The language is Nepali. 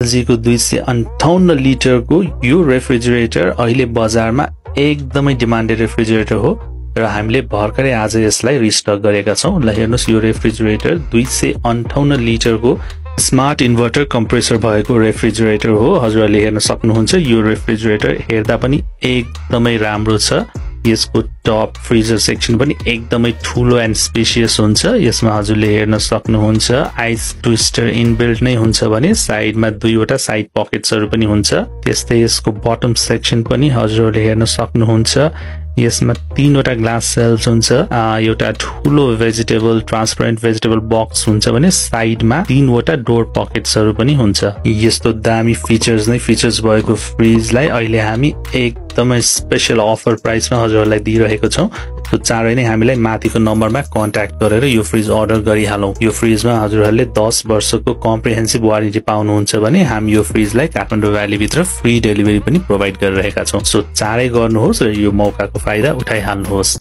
LG को 258 लिटरको यो रेफ्रिजरेटर अहिले बजारमा एकदमै डिमान्डेड रेफ्रिजरेटर हो र हामीले भर्खरै आज यसलाई रिस्टक गरेका छौं। ल हेर्नुस्, यो रेफ्रिजरेटर 258 लिटरको स्मार्ट इन्भर्टर कम्प्रेसर भएको रेफ्रिजरेटर हो। हजुरहरूले हेर्न सक्नुहुन्छ यो रेफ्रिजरेटर हेर्दा पनि एकदमै राम्रो छ। यसको टप फ्रिजर सेक्सन पनि एकदमै ठूलो एन्ड स्पेसियस हुन्छ। यसमा हजुरले हेर्न सक्नुहुन्छ आइस ट्विस्टर इनबिल्ट नै हुन्छ भने साइडमा दुईवटा साइड पकेट्सहरु पनि हुन्छ। त्यस्तै यसको बटम सेक्सन पनि हजुरहरूले हेर्न सक्नुहुन्छ। यसमा 3वटा ग्लास सेल्स हुन्छ। एउटा ठूलो भेजिटेबल ट्रान्सपरेन्ट भेजिटेबल बक्स हुन्छ भने साइडमा 3वटा डोर पकेट्सहरु पनि हुन्छ। यस्तो दामी फिचर्स भएको फ्रिजलाई अहिले हामी एकदमै स्पेशल अफर प्राइसमा हजुरहरूलाई दिइरहेको छौं। सो चाँडै नै हामीलाई माथिको नम्बरमा कन्ट्याक्ट गरेर यो फ्रिज अर्डर गरिहालौं। यो फ्रिजमा हजुरहरूले 10 वर्षको कम्प्रिहेन्सिभ वारेन्टी पाउनुहुन्छ भने हामी यो फ्रिजलाई काठमाडौँ भ्याली भित्र फ्री डेलिभरी पनि प्रोवाइड गरिरहेका छौं। सो चाँडै गर्नुहोस् र यो मौकाको फाइदा उठाइहाल्नुहोस्।